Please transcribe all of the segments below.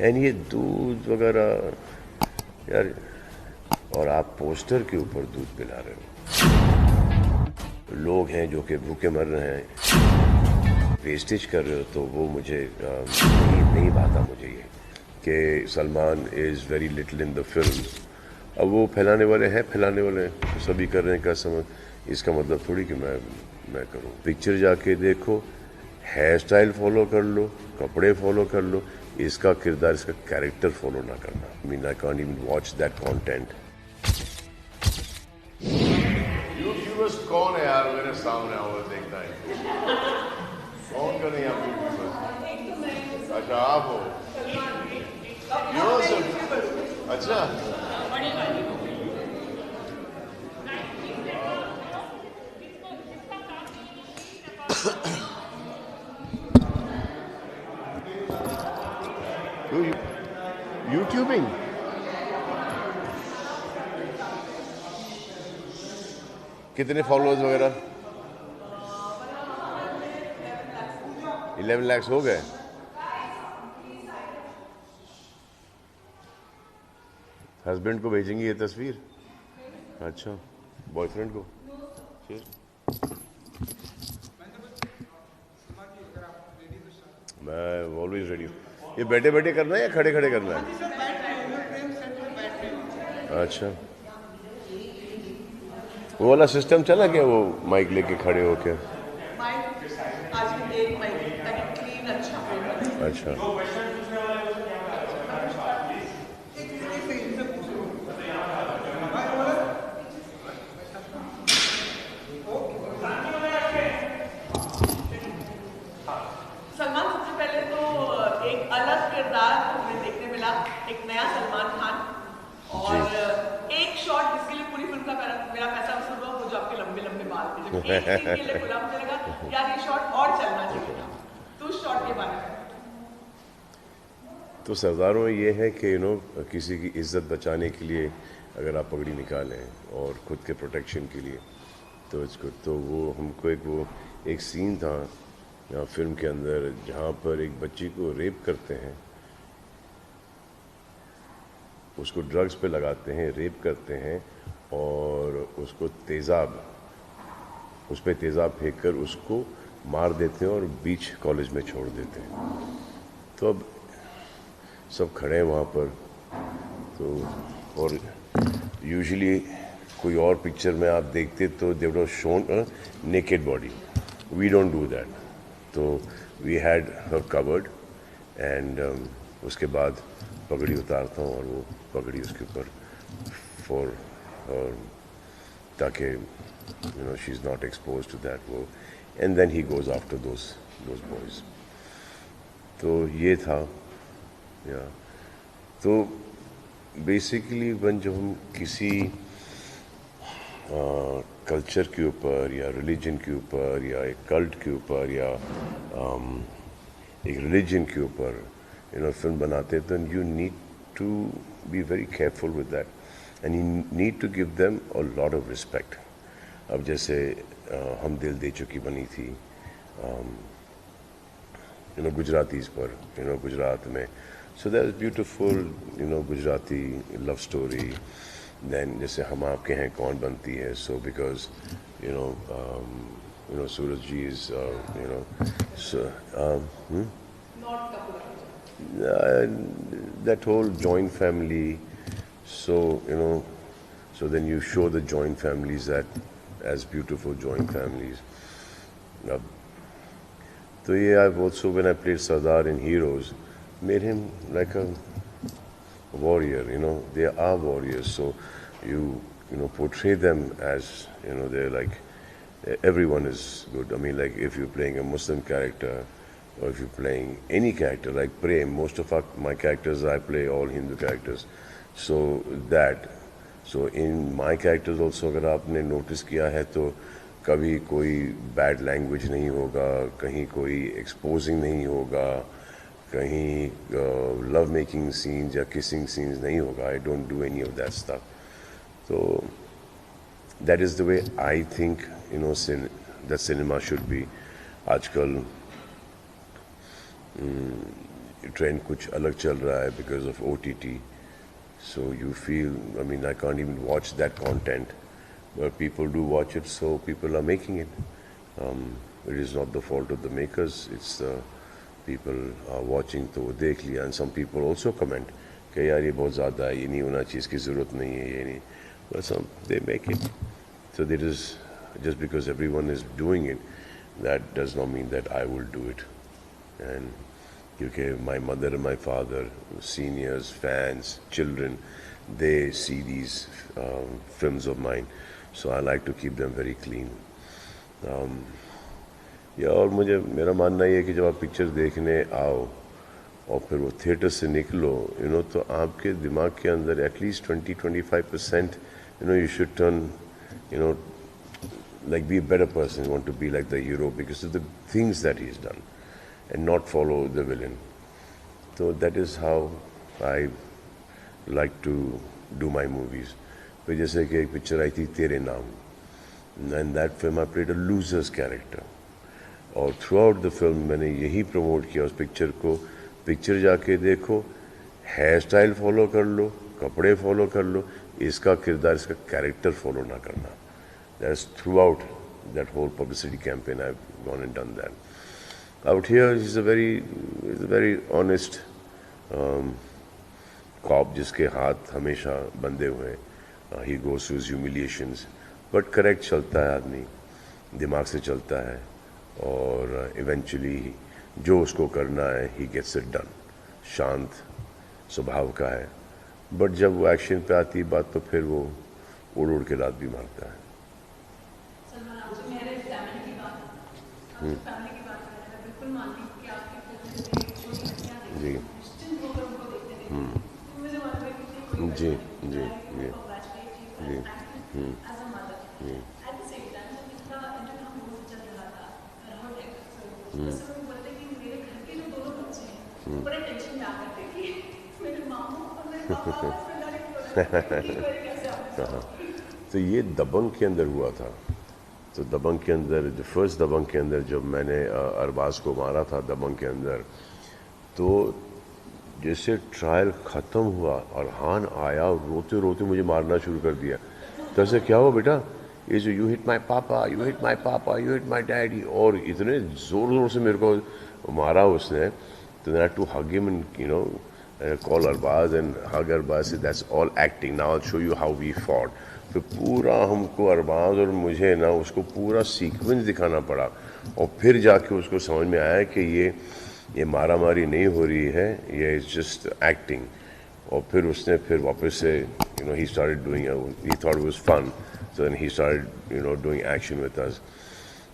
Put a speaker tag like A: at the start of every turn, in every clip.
A: And ये दूध वगैरह यार, और आप पोस्टर के ऊपर दूध पिला रहे हो। लोग हैं जो कि भूखे मर रहे हैं, वेस्टेज कर रहे हो, तो वो मुझे नहीं भाता मुझे ये कि Salman is very little in the film. अब वो फैलाने वाले हैं, फैलाने वाले हैं, तो सभी कर रहे हैं क्या समझ, इसका मतलब थोड़ी कि मैं करूँ। पिक्चर जाके देखो, हेयर स्टाइल फॉलो कर लो, कपड़े फॉलो कर लो, इसका किरदार, इसका कैरेक्टर फॉलो ना करना। I mean I can't even watch that content. YouTubers कौन है यार मेरे सामने आओ देखता है कौन कर रही हैं आप यूट्यूबर्स? अच्छा आप हो, यूट्यूबर, अच्छा। यूट्यूबिंग कितने फॉलोअर्स वगैरह? 11 लाख हो गए। हस्बैंड को भेजेंगी ये तस्वीर? अच्छा, बॉयफ्रेंड को? फिर मैं ऑलवेज रेडी हूँ। ये बैठे बैठे करना है या खड़े खड़े करना है? अच्छा, वो वाला सिस्टम चला क्या, वो माइक लेके खड़े होके? अच्छा,
B: सलमान, सबसे पहले तो एक अलग किरदार हमें देखने मिला, एक नया सलमान खान।
A: जी।
B: और एक शॉट जिसके लिए पूरी फिल्म का मेरा पैसा वसूल हुआ, वो जो आपके लंबे लंबे बाल थे, जब एक सीन के लिए खुला, मुझे लगा यार ये शॉट और चलना चाहिए था। तो उस शॉट के बारे में
A: तो सरदारों में ये है कि किसी की इज्जत बचाने के लिए अगर आप पगड़ी निकालें और ख़ुद के प्रोटेक्शन के लिए, तो इसको तो वो हमको एक सीन था फिल्म के अंदर जहाँ पर एक बच्ची को रेप करते हैं, उसको ड्रग्स पे लगाते हैं, रेप करते हैं और उसको उस पर तेज़ाब फेंक कर उसको मार देते हैं और बीच कॉलेज में छोड़ देते हैं। तो अब सब खड़े हैं वहाँ पर, तो और यूजुअली कोई और पिक्चर में आप देखते तो they would have shown a naked body, we don't do that. तो we had her covered and उसके बाद पगड़ी उतारता हूँ और वो पगड़ी उसके ऊपर फॉर ताकि she is not expose to that वो, and then he goes after those boys. तो ये था या तो बेसिकली जब हम किसी कल्चर के ऊपर या रिलीजन के ऊपर या एक कल्ट के ऊपर या एक रिलीजन के ऊपर फिल्म बनाते हैं, तो you need to be very careful with that and you need to give them a lot of respect. अब जैसे हम दिल दे चुकी बनी थी गुजरातीज़ पर, गुजरात में, so that's beautiful, Gujarati love story. Then जैसे हम आपके हैं कौन बनती है, so because Suraj ji is so
B: not Kapoor.
A: uh, that whole joint family, so so then you show the joint families that as beautiful joint families. Now, so yeah, I've also, when I played Sardar in Heroes, made him like a warrior. They are warriors, so you portray them as they're like everyone is good. I mean, like if you're playing a Muslim character or if you're playing any character like Prem, most of my characters I play all Hindu characters. So in my characters also, अगर आपने notice किया है तो कभी कोई bad language नहीं होगा, कहीं कोई एक्सपोजिंग नहीं होगा, कहीं लव मेकिंग सीन्स या किसिंग सीन्स नहीं होगा. I don't do any of that stuff. तो that is the way I think that cinema should be. आजकल ट्रेंड कुछ अलग चल रहा है because of OTT. So you feel, I mean, I can't even watch that content, but people do watch it, so people are making it. It is not the fault of the makers, it's the people are watching, तो वो देख लिया. And some people also comment कि यार ये बहुत ज़्यादा है, ये नहीं होना चाहिए, इसकी ज़रूरत नहीं है, ये नहीं. But some, they make it. So there is, just because everyone is doing it, that does not mean that I will do it. And क्योंकि my mother and my father, seniors, fans, children, they see these films of mine, so I like to keep them very clean. या और मुझे मेरा मानना ये है कि जब आप पिक्चर देखने आओ और फिर वो थिएटर से निकलो, तो आपके दिमाग के अंदर at least 20-25%, you should turn, like be a better person, you want to be like the hero because of the things that he's done, and not follow the villain. So that is how I like to do my movies. फिर जैसे कि एक picture आई थी तेरे नाम, and that film I played a loser's character. और throughout the film मैंने यही प्रमोट किया उस पिक्चर को, पिक्चर जाके देखो, हेयर स्टाइल फॉलो कर लो, कपड़े फॉलो कर लो, इसका किरदार, इसका कैरेक्टर फॉलो ना करना. That's throughout that whole publicity campaign I've gone and done that. Out here, he's a very honest cop जिसके हाथ हमेशा बंधे हुए हैं. He goes through his humiliations, but correct चलता है आदमी, दिमाग से चलता है, और eventually जो उसको करना है he gets it done. शांत स्वभाव का है, but जब वो एक्शन पे आती बात तो फिर वो उड़ उड़ के लात भी मारता है. जी जी जी जी जी तो ये दबंग के अंदर हुआ था. तो दबंग के अंदर, जो फर्स्ट दबंग के अंदर जब मैंने अरबाज को मारा था दबंग के अंदर, तो जैसे ट्रायल ख़त्म हुआ और हान आया और रोते रोते मुझे मारना शुरू कर दिया. तो ऐसे क्या हुआ बेटा, ये जो यू हिट माई पापा, यू हिट माई पापा, यू हिट माई डैडी, और इतने ज़ोर ज़ोर से मेरे को मारा उसने. तो I to hug him and call Arbaz and hug Arbaz, say that's all acting, now I'll show you how we fought. तो पूरा हमको अरबाज और मुझे ना उसको पूरा सीक्वेंस दिखाना पड़ा, और फिर जाके उसको समझ में आया कि ये मारा मारी नहीं हो रही है, ये इज़ जस्ट एक्टिंग. और फिर उसने फिर वापस से he started doing he thought it was fun, so then he started doing action with us.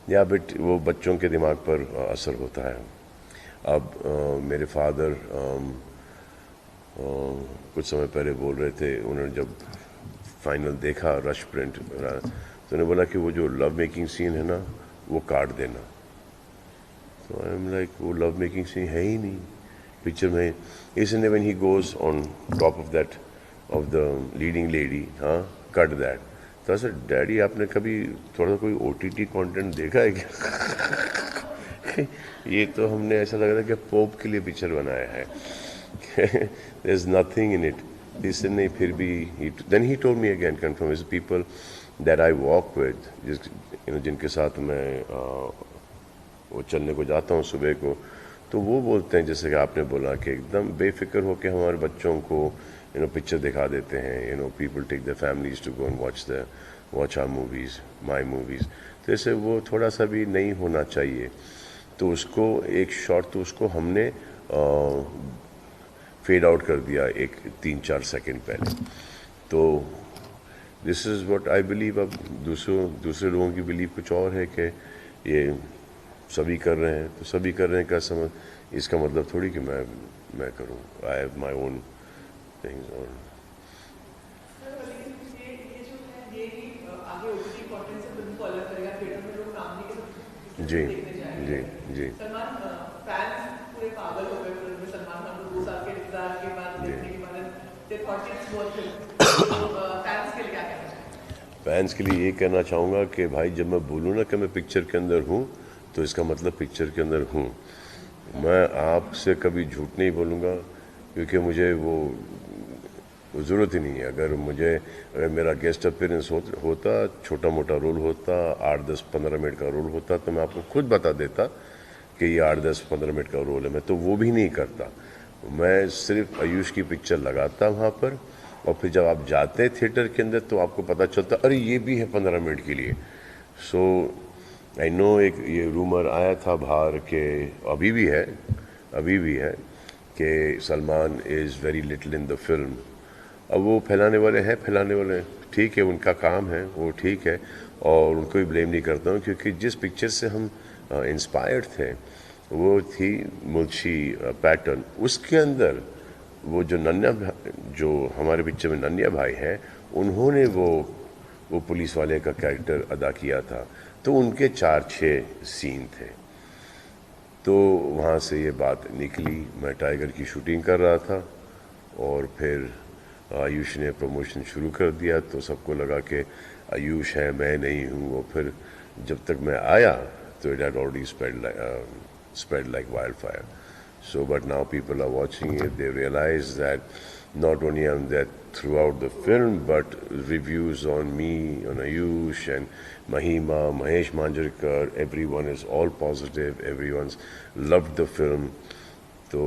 A: या बट वो बच्चों के दिमाग पर असर होता है. अब मेरे फादर कुछ समय पहले बोल रहे थे, उन्होंने जब फाइनल देखा रश प्रिंट, तो उन्होंने बोला कि वो जो लव मेकिंग सीन है ना वो काट देना. तो आई एम लाइक, वो लव मेकिंग सीन है ही नहीं पिक्चर में. इसलिए when he goes on top of that of the leading lady, हाँ कट दैट. तो सर डैडी आपने कभी थोड़ा सा कोई OTT कंटेंट देखा है क्या? ये तो हमने ऐसा लग रहा है कि पोप के लिए पिक्चर बनाया है. There's nothing in it. इससे नहीं, फिर भी then he told me again, confirm is people that I walk with, जिनके साथ मैं वो चलने को जाता हूँ सुबह को, तो वो बोलते हैं जैसे कि आपने बोला कि एकदम बेफिक्र हो के हमारे बच्चों को पिक्चर दिखा देते हैं. People take their families to go and watch our movies, my movies. तो ऐसे वो थोड़ा सा भी नहीं होना चाहिए. तो उसको एक शॉट तो उसको हमने फेड आउट कर दिया एक 3-4 सेकंड पहले. तो this is what I believe. अब दूसरे लोगों की बिलीव कुछ और है कि ये सभी कर रहे हैं, तो सभी कर रहे हैं का समझ, इसका मतलब थोड़ी कि मैं करूँ. I have my own things. और जी जी जी
B: पूरे पागल हो गए फिल्म में. सलमान खान को 2 साल के इंतजार के बाद देखने के बाद they thought it's worth it. Fans के लिए क्या कहना चाहिए?
A: फैंस के लिए ये कहना चाहूँगा कि भाई जब मैं बोलूँ ना कि मैं पिक्चर के अंदर हूँ, तो इसका मतलब पिक्चर के अंदर हूँ. मैं आपसे कभी झूठ नहीं बोलूँगा, क्योंकि मुझे वो ज़रूरत ही नहीं है। अगर मेरा गेस्ट अपीयरेंस होता, छोटा मोटा रोल होता, 8, 10, 15 मिनट का रोल होता, तो मैं आपको खुद बता देता कि ये 8, 10, 15 मिनट का रोल है। मैं तो वो भी नहीं करता। मैं सिर्फ आयुष की पिक्चर लगाता वहाँ पर, और फिर जब आप जाते हैं थिएटर के अंदर तो आपको पता चलता, अरे ये भी है 15 मिनट के लिए। सो आई नो, एक ये रूमर आया था बाहर के, अभी भी है कि Salman is very little in the film. अब वो फैलाने वाले हैं, ठीक है, उनका काम है, वो ठीक है, और उनको भी ब्लेम नहीं करता हूँ, क्योंकि जिस पिक्चर से हम इंस्पायर्ड थे वो थी मुल्शी पैटर्न। उसके अंदर वो जो हमारे पिक्चर में नन्या भाई हैं, उन्होंने वो पुलिस वाले का कैरेक्टर अदा किया था, तो उनके 4-6 सीन थे। तो वहाँ से ये बात निकली। मैं टाइगर की शूटिंग कर रहा था, और फिर आयुष ने प्रमोशन शुरू कर दिया, तो सबको लगा कि आयुष है, मैं नहीं हूँ। और फिर जब तक मैं आया तो it had already spread like wildfire. So, but now people are watching it. They realize that not only am that throughout the film, but reviews on me, on Ayush and Mahima, Mahesh Manjrekar, everyone is all positive. Everyone's loved the film. तो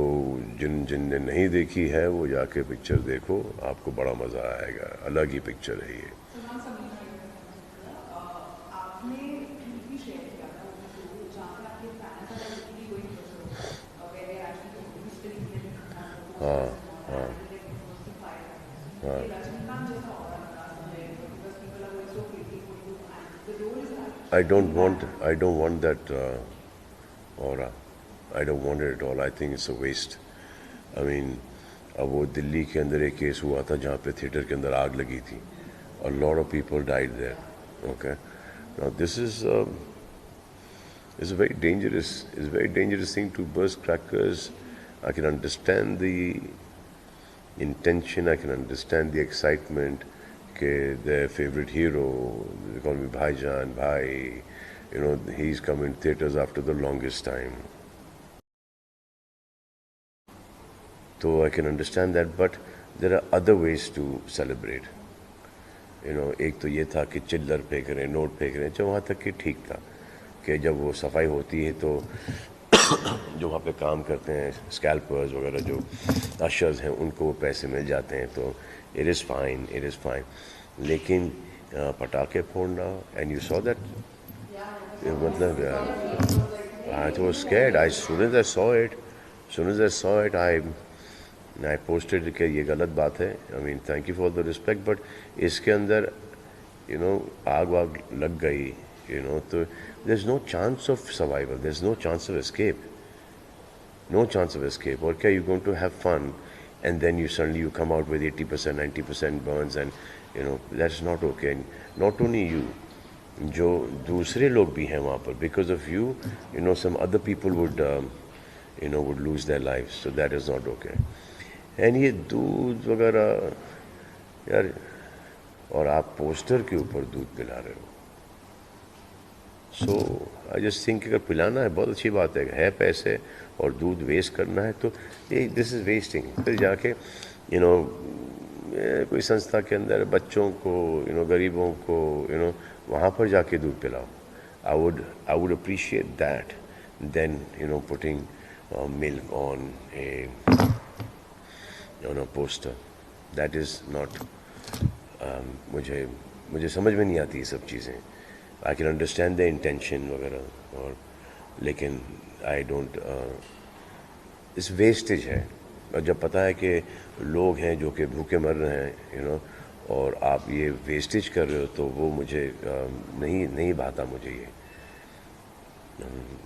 A: जिनने नहीं देखी है वो जाके picture देखो, आपको बड़ा मज़ा आएगा। अलग ही पिक्चर है ये।
B: सलमान साहब आपने ट्वीट भी शेयर किया था वो जहाँ पर आपके fans are actually going through where they are actually mistaking
A: हाँ, हाँ, हाँ।
B: रजनीकांत जैसा और because people are going so crazy for you and the role is
A: I don't want that aura. I don't want it at all. I think it's a waste. I mean, अब वो दिल्ली के अंदर एक केस हुआ था जहाँ पे theatre के अंदर आग लगी थी, और lot of people died there. Okay, now this is a very dangerous thing to burst crackers. I can understand the intention, I can understand the excitement. Okay, their favorite hero, they call me Bhaijan, Bhai. He's come in theaters after the longest time. So I can understand that, but there are other ways to celebrate. एक तो ये था कि चिल्लर फेंक रहे, note फेंक रहे, जो वहाँ तक कि ठीक था कि जब वो सफाई होती है तो जो वहाँ पे काम करते हैं, स्कैल्पर्स वगैरह, जो अशर्स हैं, उनको वो पैसे मिल जाते हैं, तो इट इज़ फाइन। लेकिन पटाखे फोड़ना, एंड यू सॉ दैट, मतलब I was scared. Soon as I saw it, I posted कि ये गलत बात है। I mean, thank you for the respect, but इसके अंदर आग वाग लग गई, तो there's no chance of survival, there's no chance of escape. और क्या, you're going to have fun, and then you come out with 80%, 90% burns, and that's not okay. And not only you, जो दूसरे लोग भी हैं वहाँ पर, because of you, some other people would lose their lives, so that is not okay. And ये दूध वगैरह, यार, और आप पोस्टर के ऊपर दूध पिला रहे हो। सो आई जस्ट थिंक अगर पिलाना है बहुत अच्छी बात है पैसे, और दूध वेस्ट करना है तो ये दिस इज़ वेस्टिंग। फिर जाके कोई संस्था के अंदर बच्चों को, गरीबों को, वहाँ पर जाके दूध पिलाओ। I would appreciate that than putting milk on a poster. That is not मुझे समझ में नहीं आती ये सब चीज़ें। I can understand the intention वगैरह, और लेकिन I don't इस वेस्टेज है। और जब पता है कि लोग हैं जो कि भूखे मर रहे हैं, और आप ये वेस्टेज कर रहे हो, तो वो मुझे नहीं भाता मुझे ये।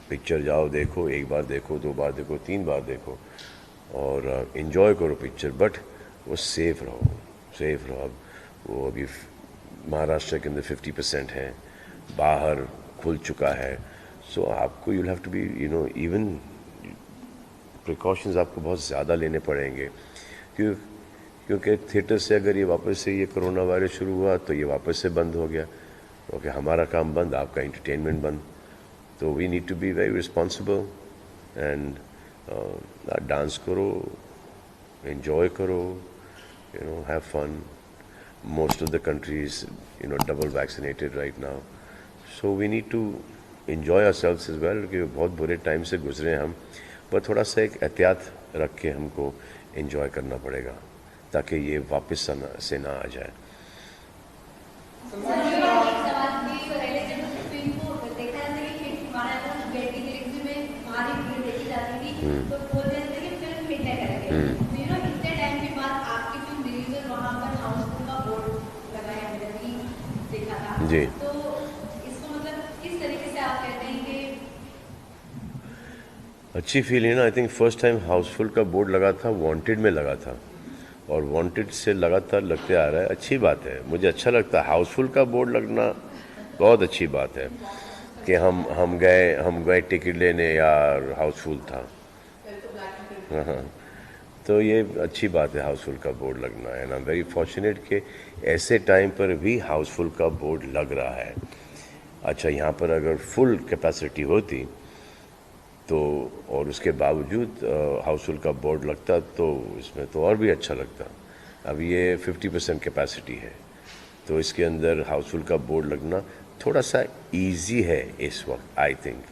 A: पिक्चर जाओ देखो, 1 बार देखो, 2 बार देखो, 3 बार देखो, और इन्जॉय करो पिक्चर, बट वो सेफ रहो। अब वो अभी महाराष्ट्र के अंदर 50% है, बाहर खुल चुका है, सो आपको you'll have to be even precautions आपको बहुत ज़्यादा लेने पड़ेंगे, क्योंकि थिएटर से अगर ये वापस से ये कोरोना वायरस शुरू हुआ तो ये वापस से बंद हो गया। ओके, हमारा काम बंद, आपका एंटरटेनमेंट बंद। तो we need to be very responsible, and dance करो, enjoy करो, have fun. Most of the countries, double vaccinated right now. So we need to enjoy ourselves as well, क्योंकि बहुत बुरे टाइम से गुजरे हैं हम, पर थोड़ा सा एक एहतियात रख के हमको enjoy करना पड़ेगा ताकि ये वापस से ना आ जाए। जी,
C: तो इसको मतलब किस तरीके से आप कहते हैं कि
A: अच्छी फील है ना। I think first time Housefull का बोर्ड लगा था, वांटेड में लगा था, और वांटेड से लगातार लगते आ रहा है। अच्छी बात है, मुझे अच्छा लगता है। हाउसफुल का बोर्ड लगना बहुत अच्छी बात है कि हम गए टिकट लेने, यार हाउसफुल था। हाँ, तो ये अच्छी बात है हाउसफुल का बोर्ड लगना है। ना वेरी फॉर्चुनेट कि ऐसे टाइम पर भी हाउसफुल का बोर्ड लग रहा है। अच्छा, यहाँ पर अगर फुल कैपेसिटी होती तो, और उसके बावजूद हाउसफुल का बोर्ड लगता, तो इसमें तो और भी अच्छा लगता। अब ये 50% कैपेसिटी है, तो इसके अंदर हाउसफुल का बोर्ड लगना थोड़ा सा इजी है इस वक्त। आई थिंक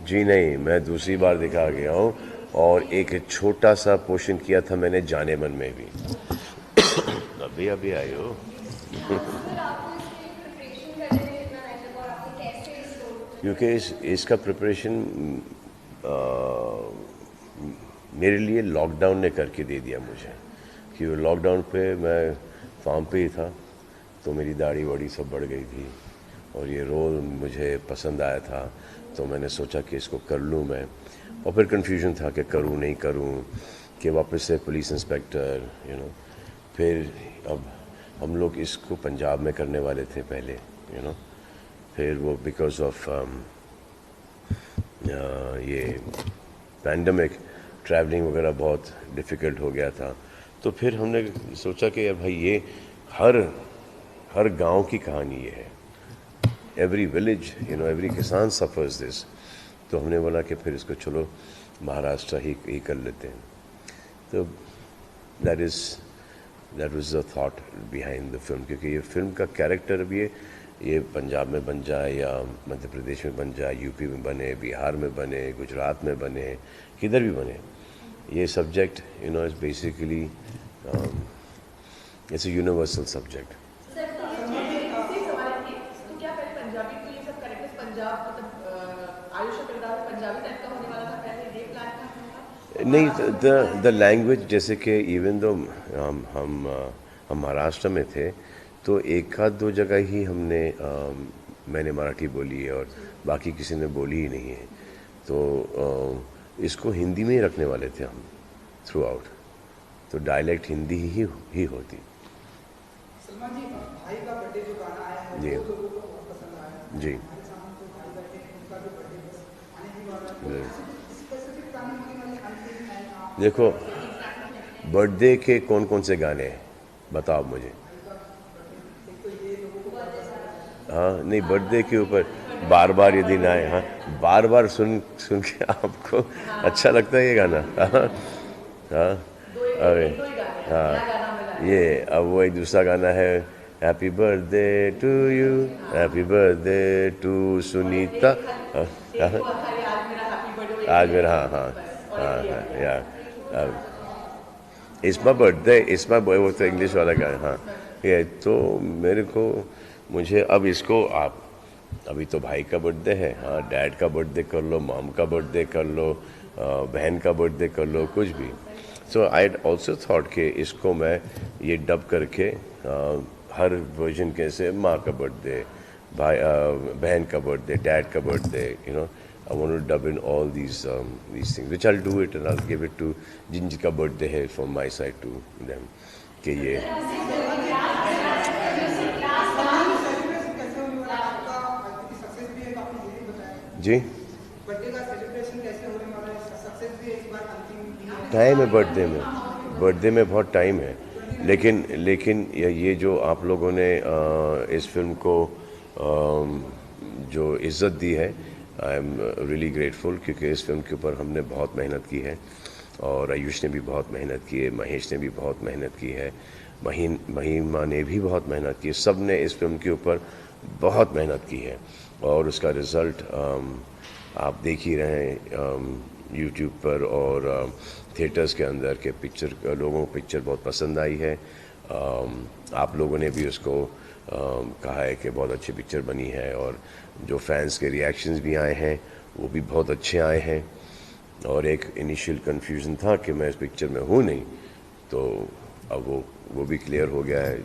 A: जी नहीं, मैं दूसरी बार दिखा गया हूँ, और एक छोटा सा पोर्शन किया था मैंने जाने मन में भी। अभी आई हो। क्योंकि इसका प्रिपरेशन मेरे लिए लॉकडाउन ने करके दे दिया मुझे, क्योंकि लॉकडाउन पे मैं फार्म पे ही था, तो मेरी दाढ़ी वाड़ी सब बढ़ गई थी, और ये रोल मुझे पसंद आया था, तो मैंने सोचा कि इसको कर लूँ मैं। और फिर कन्फ्यूजन था कि करूँ नहीं करूँ, कि वापस से पुलिस इंस्पेक्टर, फिर अब हम लोग इसको पंजाब में करने वाले थे पहले, फिर वो बिकॉज ऑफ ये पैंडमिक, ट्रैवलिंग वगैरह बहुत डिफ़िकल्ट हो गया था। तो फिर हमने सोचा कि यार भाई, ये हर गांव की कहानी ये है। एवरी विलेज, एवरी किसान सफ़र्स दिस। तो हमने बोला कि फिर इसको चलो महाराष्ट्र ही कर लेते हैं। तो that was the thought behind the film, क्योंकि ये फिल्म का कैरेक्टर अब ये पंजाब में बन जाए, या मध्य प्रदेश में बन जाए, यूपी में बने, बिहार में बने, गुजरात में बने, किधर भी बने, ये subject is basically it's a universal subject. नहीं, द लैंग्वेज, जैसे कि इवन दो हम महाराष्ट्र में थे, तो एक आध दो जगह ही मैंने मराठी बोली है, और बाकी किसी ने बोली ही नहीं है। तो इसको हिंदी में ही रखने वाले थे हम थ्रू आउट, तो डायलेक्ट हिंदी ही होती।
D: सलमान जी, भाई का बर्थडे जो गाना आया है,
A: जी,
D: वो लोगों को बहुत पसंद आया है।
A: जी,
D: हमारे सामने तो भाई बैठे हैं, उनका भी बर्थडे बस आने ही वाला है। स्पेसिफिक गाने वाले अंतिम है आप?
A: देखो, बर्थडे के कौन कौन से गाने हैं बताओ मुझे। हाँ, नहीं, बर्थडे के ऊपर बार बार ये दिन आए, हाँ, बार बार सुन के आपको अच्छा लगता है ये गाना? हाँ, अरे हाँ, ये अब वो एक दूसरा गाना है, happy birthday to you, happy birthday to Sunita. आज मेरा, हाँ, यार, it's my birthday, it's my boy, वो तो इंग्लिश वाला गाना। हाँ, ये तो मुझे अब इसको आप, अभी तो भाई का बर्थडे है, हाँ, डैड का बर्थडे कर लो, मॉम का बर्थडे कर लो, बहन का बर्थडे कर लो, कुछ भी। सो आई ऑल्सो थॉट कि इसको मैं ये डब करके हर वर्जन कैसे, माँ का बर्थडे, भाई, बहन का बर्थडे, डैड का birthday, I want to dub in all these things, which I'll do it, and I'll give it to जिनका बर्थडे है from my side to them, कि ये जी,
D: बर्थडे का सेलिब्रेशन कैसे होने वाला है? सक्सेस भी इस बार अंतिम दिन है।
A: टाइम है बर्थडे में बहुत टाइम है। लेकिन ये जो आप लोगों ने इस फिल्म को जो इज़्ज़त दी है, आई एम रियली ग्रेटफुल, क्योंकि इस फिल्म के ऊपर हमने बहुत मेहनत की है और आयुष ने भी बहुत मेहनत की है, महेश ने भी बहुत मेहनत की है, महिमा ने भी बहुत मेहनत की है। सब ने इस फिल्म के ऊपर बहुत मेहनत की है और उसका रिज़ल्ट आप देख ही रहे हैं यूट्यूब पर और थिएटर्स के अंदर के पिक्चर लोगों को पिक्चर बहुत पसंद आई है। आप लोगों ने भी उसको कहा है कि बहुत अच्छी पिक्चर बनी है और जो फैंस के रिएक्शंस भी आए हैं वो भी बहुत अच्छे आए हैं। और एक इनिशियल कन्फ्यूज़न था कि मैं इस पिक्चर में हूँ नहीं, तो अब वो भी क्लियर हो गया है।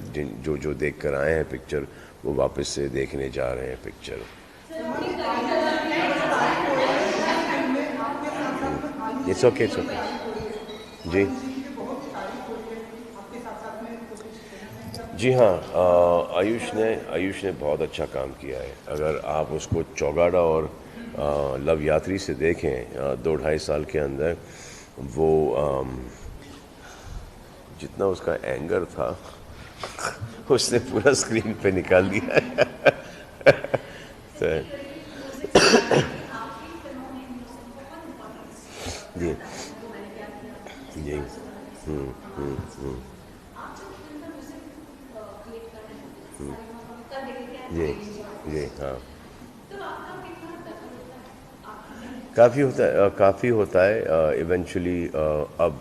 A: जो देख कर आए हैं पिक्चर वो वापस से देखने जा रहे हैं पिक्चर। इट्स ओके जी जी हाँ, आयुष ने बहुत अच्छा काम किया है। अगर आप उसको चौगाड़ा और लव यात्री से देखें 2-2.5 साल के अंदर, वो जितना उसका एंगर था उसने पूरा स्क्रीन पे निकाल दिया है। तो जी जी जी जी हाँ, काफ़ी होता है। इवेंचुअली अब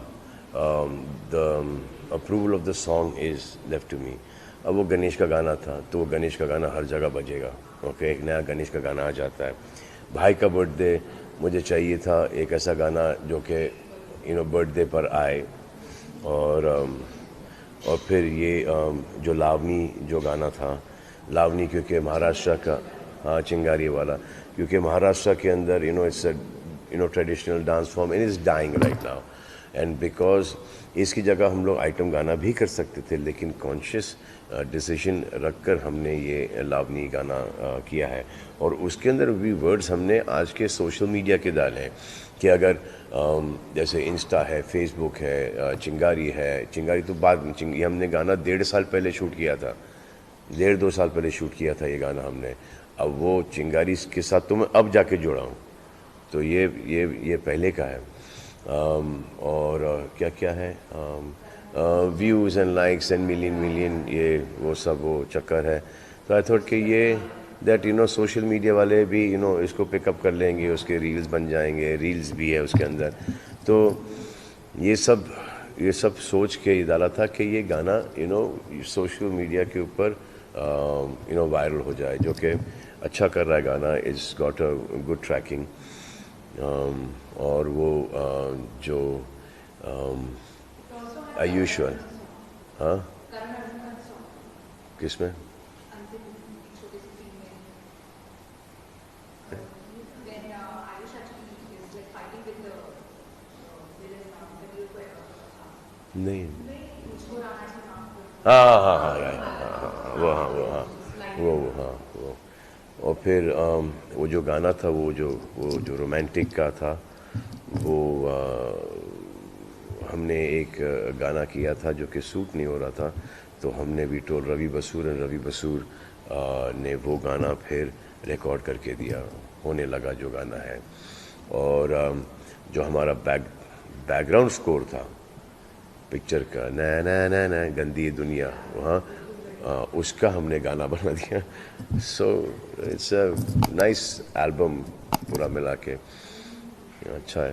A: the approval of the song is left to me. अब वो गणेश का गाना था तो वो गणेश का गाना हर जगह बजेगा। ओके, एक नया गणेश का गाना आ जाता है। भाई का बर्थडे, मुझे चाहिए था एक ऐसा गाना जो कि बर्थडे पर आए। और फिर ये जो लावनी जो गाना था, लावनी क्योंकि महाराष्ट्र का, हाँ चिंगारी वाला, क्योंकि महाराष्ट्र के अंदर it's a traditional dance form and is dying right now. And because इसकी जगह हम लोग आइटम गाना भी कर सकते थे, लेकिन कॉन्शियस डिसीजन रखकर हमने ये लावनी गाना किया है। और उसके अंदर भी वर्ड्स हमने आज के सोशल मीडिया के डाले हैं कि अगर जैसे इंस्टा है, फेसबुक है, चिंगारी है, चिंगारी तो बाद में, ये हमने गाना 1.5 साल पहले शूट किया था, 1.5-2 साल पहले शूट किया था ये गाना हमने। अब वो चिंगारी के साथ तो मैं अब जाके जोड़ा हूँ, तो ये पहले का है। और क्या क्या है, views and likes and million ये वो सब वो चक्कर है। तो आई थॉट कि ये दैट सोशल मीडिया वाले भी इसको पिकअप कर लेंगे, उसके रील्स बन जाएंगे, रील्स भी है उसके अंदर। तो ये सब सोच के ये डाला था कि ये गाना सोशल मीडिया के ऊपर वायरल हो जाए, जो कि अच्छा कर रहा है गाना। It's got a good tracking. और वो जो आयुष, हाँ किसमें, नहीं, हाँ वो। और फिर वो जो गाना था वो जो रोमांटिक का था, वो हमने एक गाना किया था जो कि सूट नहीं हो रहा था, तो हमने भी टोल रवि बसूर ने वो गाना फिर रिकॉर्ड करके दिया, होने लगा जो गाना है। और जो हमारा बैकग्राउंड स्कोर था पिक्चर का, ना गंदी दुनिया, वहाँ उसका हमने गाना बना दिया। So it's a nice album पूरा मिला के, अच्छा है।